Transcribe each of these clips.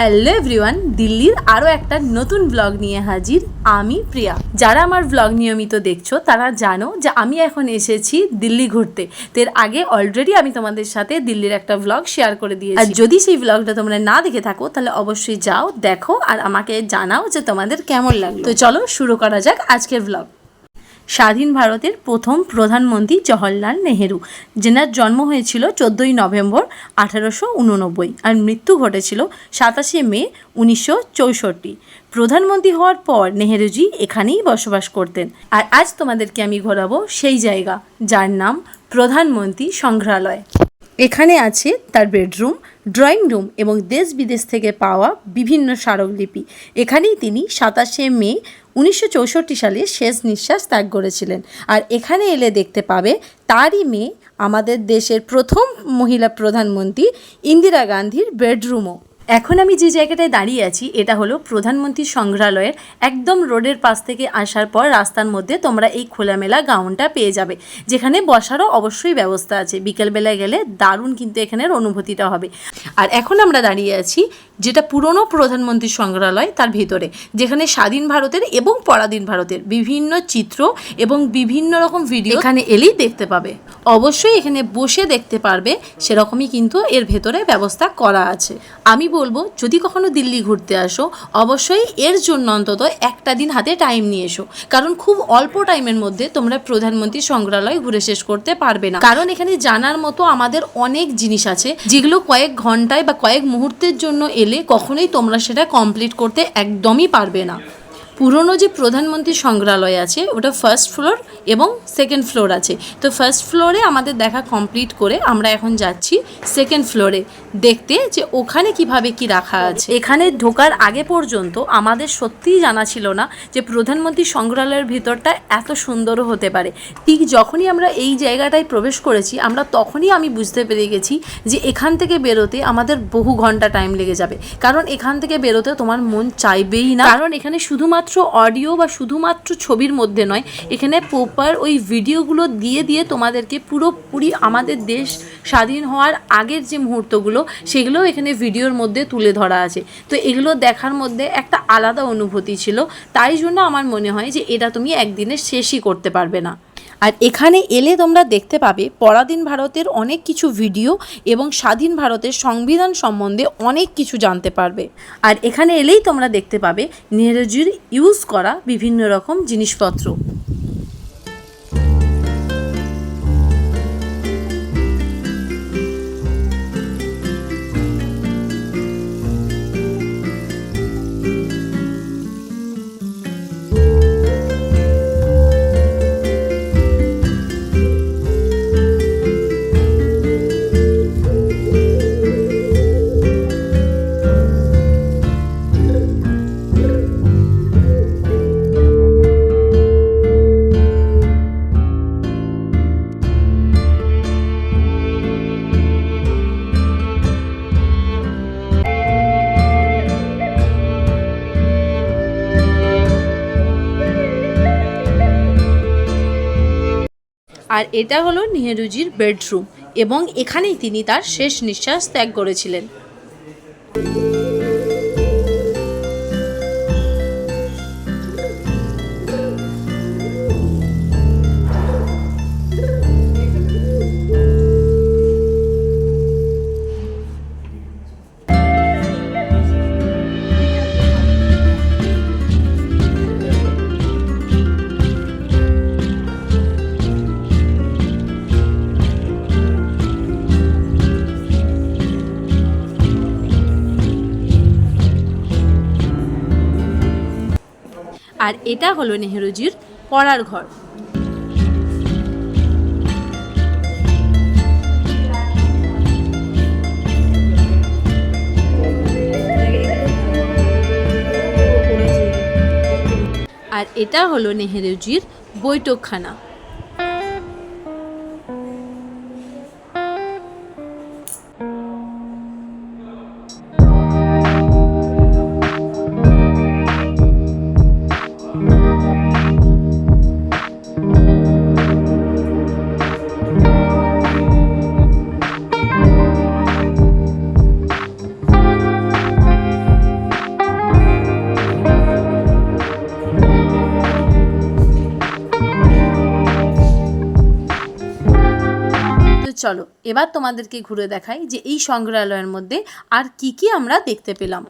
Hello everyone, দিল্লির আরও একটা নতুন ব্লগ নিয়ে হাজির আমি প্রিয়া। যারা আমার ব্লগ নিয়মিত দেখছো তারা জানো যে আমি এখন এসেছি দিল্লি ঘুরতে। এর আগে অলরেডি আমি তোমাদের সাথে দিল্লির একটা ব্লগ শেয়ার করে দিয়েছি। আর যদি সেই ব্লগটা তোমরা না দেখে থাকো তাহলে অবশ্যই যাও, দেখো আর আমাকে জানাও যে তোমাদের কেমন লাগলো। তো চলো শুরু করা যাক আজকের ব্লগ। স্বাধীন ভারতের প্রথম প্রধানমন্ত্রী জওহরলাল নেহেরু, যেনার জন্ম হয়েছিল 14ই নভেম্বর 1889 আর মৃত্যু ঘটেছিল 27শে মে 1964। প্রধানমন্ত্রী হওয়ার পর নেহেরুজি এখানেই বসবাস করতেন। আর আজ তোমাদেরকে আমি ঘোরাবো সেই জায়গা যার নাম প্রধানমন্ত্রী সংগ্রহালয়। এখানে আছে তার বেডরুম, ড্রয়িং রুম এবং দেশ বিদেশ থেকে পাওয়া বিভিন্ন স্মারকলিপি। এখানেই তিনি 27শে মে 1964 সালে শেষ নিঃশ্বাস ত্যাগ করেছিলেন। আর এখানে এলে দেখতে পাবে তারই মেয়ে, আমাদের দেশের প্রথম মহিলা প্রধানমন্ত্রী ইন্দিরা গান্ধীর বেডরুমও। এখন আমি যে জায়গাটায় দাঁড়িয়ে আছি এটা হলো প্রধানমন্ত্রী সংগ্রহালয়ের একদম রোডের পাশ থেকে আসার পর রাস্তার মধ্যে তোমরা এই খোলামেলা গ্রাউন্ডটা পেয়ে যাবে, যেখানে বসারও অবশ্যই ব্যবস্থা আছে। বিকেলবেলায় গেলে দারুণ কিন্তু এখানের অনুভূতিটা হবে। আর এখন আমরা দাঁড়িয়ে আছি যেটা পুরনো প্রধানমন্ত্রী সংগ্রহালয়, তার ভিতরে, যেখানে স্বাধীন ভারতের এবং পরাধীন ভারতের বিভিন্ন চিত্র এবং বিভিন্ন রকম ভিডিও এখানে এলেই দেখতে পাবে। অবশ্যই এখানে বসে দেখতে পারবে, সেরকমই কিন্তু এর ভেতরে ব্যবস্থা করা আছে। আমি বলবো যদি কখনো দিল্লি ঘুরতে আসো অবশ্যই এর জন্য অন্তত একটা দিন হাতে টাইম নিয়ে এসো, কারণ খুব অল্প টাইমের মধ্যে তোমরা প্রধানমন্ত্রী সংগ্রহালয় ঘুরে শেষ করতে পারবে না। কারণ এখানে জানার মতো আমাদের অনেক জিনিস আছে যেগুলো কয়েক ঘন্টায় বা কয়েক মুহূর্তের জন্য এলে কখনোই তোমরা সেটা কমপ্লিট করতে একদমই পারবে না। পুরনো যে প্রধানমন্ত্রী সংগ্রহালয় আছে ওটা ফার্স্ট ফ্লোর এবং সেকেন্ড ফ্লোর আছে। তো ফার্স্ট ফ্লোরে আমাদের দেখা কমপ্লিট করে আমরা এখন যাচ্ছি সেকেন্ড ফ্লোরে দেখতে যে ওখানে কিভাবে কি রাখা আছে। এখানে ঢোকার আগে পর্যন্ত আমাদের সত্যিই জানা ছিল না যে প্রধানমন্ত্রী সংগ্রহালয়ের ভিতরটা এত সুন্দরও হতে পারে। ঠিক যখনই আমরা এই জায়গাটায় প্রবেশ করেছি আমরা তখনই আমি বুঝতে পেরে গেছি যে এখান থেকে বেরোতে আমাদের বহু ঘন্টা টাইম লেগে যাবে, কারণ এখান থেকে বেরোতে তোমার মন চাইবেই না। কারণ এখানে শুধুমাত্র অডিও বা শুধুমাত্র ছবির মধ্যে নয়, এখানে প্রপার ওই ভিডিওগুলো দিয়ে দিয়ে তোমাদেরকে পুরোপুরি আমাদের দেশ স্বাধীন হওয়ার আগের যে মুহূর্তগুলো সেগুলোও এখানে ভিডিওর মধ্যে তুলে ধরা আছে। তো এগুলো দেখার মধ্যে একটা আলাদা অনুভূতি ছিল, তাই জন্য আমার মনে হয় যে এটা তুমি একদিনে শেষই করতে পারবে না। আর এখানে এলে তোমরা দেখতে পাবে পরাধীন ভারতের অনেক কিছু ভিডিও এবং স্বাধীন ভারতের সংবিধান সম্বন্ধে অনেক কিছু জানতে পারবে। আর এখানে এলেই তোমরা দেখতে পাবে নেহেরুজির ইউজ করা বিভিন্ন রকম জিনিসপত্র। আর এটা হলো নেহেরুজির বেডরুম এবং এখানেই তিনি তার শেষ নিঃশ্বাস ত্যাগ করেছিলেন। আর এটা হলো নেহেরুজির পড়ার ঘর। আর এটা হলো নেহেরুজির বৈঠকখানা। চলো এবার তোমাদেরকে ঘুরে দেখাই যে এই সংগ্রহালয়ের মধ্যে আর কি কি আমরা দেখতে পেলাম।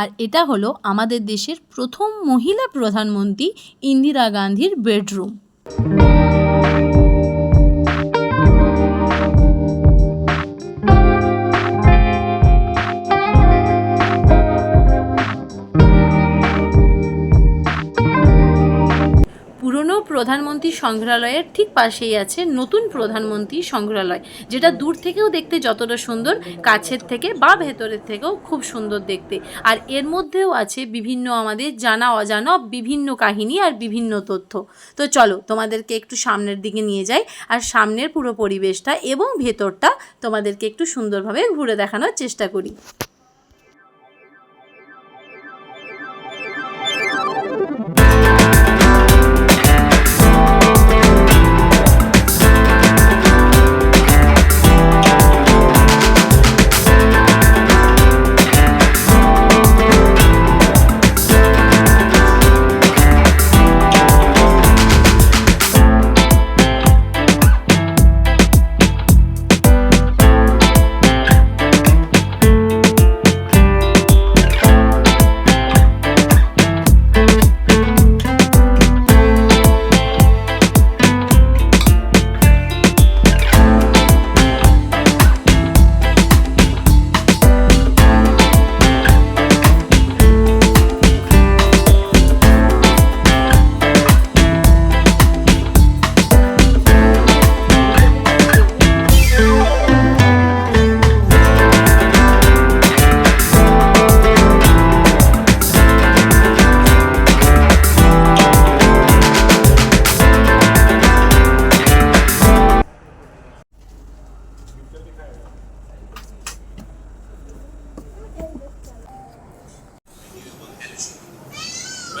আর এটা হলো আমাদের দেশের প্রথম মহিলা প্রধানমন্ত্রী ইন্দিরা গান্ধীর বেডরুম। পুরনো প্রধানমন্ত্রী সংগ্রহালয়ের ঠিক পাশেই আছে নতুন প্রধানমন্ত্রী সংগ্রহালয়, যেটা দূর থেকেও দেখতে যতটা সুন্দর, কাছের থেকে বা ভেতরের থেকেও খুব সুন্দর দেখতে। আর এর মধ্যেও আছে বিভিন্ন আমাদের জানা অজানা বিভিন্ন কাহিনী আর বিভিন্ন তথ্য। তো চলো তোমাদেরকে একটু সামনের দিকে নিয়ে যাই আর সামনের পুরো পরিবেশটা এবং ভেতরটা তোমাদেরকে একটু সুন্দরভাবে ঘুরে দেখানোর চেষ্টা করি।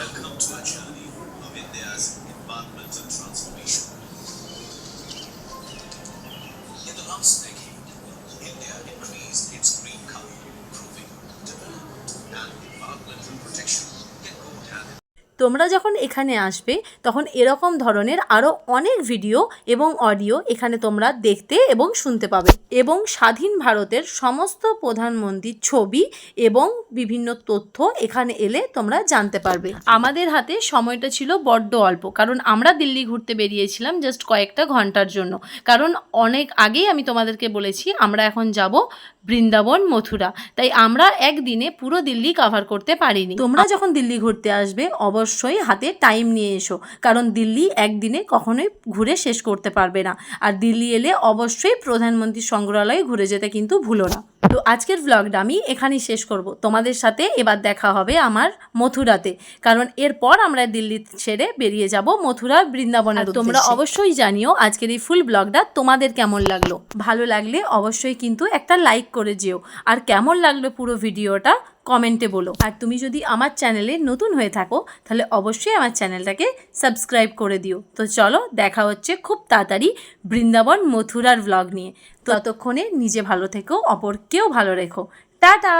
Welcome to a journey of India's environmental transformation. In the last decade, India increased its green cover, proving development and environmental protection can go hand in hand. তোমরা যখন এখানে আসবে তখন এরকম ধরনের আরও অনেক ভিডিও এবং অডিও এখানে তোমরা দেখতে এবং শুনতে পাবে, এবং স্বাধীন ভারতের সমস্ত প্রধানমন্ত্রীর ছবি এবং বিভিন্ন তথ্য এখানে এলে তোমরা জানতে পারবে। আমাদের হাতে সময়টা ছিল বড্ড অল্প, কারণ আমরা দিল্লি ঘুরতে বেরিয়েছিলাম জাস্ট কয়েকটা ঘন্টার জন্য। কারণ অনেক আগেই আমি তোমাদেরকে বলেছি আমরা এখন যাব বৃন্দাবন, মথুরা, তাই আমরা একদিনে পুরো দিল্লি কভার করতে পারিনি। তোমরা যখন দিল্লি ঘুরতে আসবে অবশ্যই হাতে টাইম নিয়ে এসো, কারণ দিল্লি একদিনে কখনোই ঘুরে শেষ করতে পারবে না। আর দিল্লি এলে অবশ্যই প্রধানমন্ত্রী সংগ্রহালয়ে ঘুরে যেতে কিন্তু ভুলো না। তো আজকের ব্লগটা আমি এখানেই শেষ করব। তোমাদের সাথে এবার দেখা হবে আমার মথুরাতে, কারণ এরপর আমরা দিল্লি ছেড়ে বেরিয়ে যাব মথুরা বৃন্দাবনের। তোমরা অবশ্যই জানিও আজকের এই ফুল ব্লগটা তোমাদের কেমন লাগলো। ভালো লাগলে অবশ্যই কিন্তু একটা লাইক করে যেও, আর কেমন লাগলো পুরো ভিডিওটা কমেন্টে বলো। আর তুমি যদি আমার চ্যানেলে নতুন হয়ে থাকো তাহলে অবশ্যই আমার চ্যানেলটাকে সাবস্ক্রাইব করে দিও। তো চলো দেখা হচ্ছে খুব তাড়াতাড়ি বৃন্দাবন মথুরার ব্লগ নিয়ে। ততক্ষণে নিজে ভালো থেকো, অপরকেও ভালো রেখো। টাটা।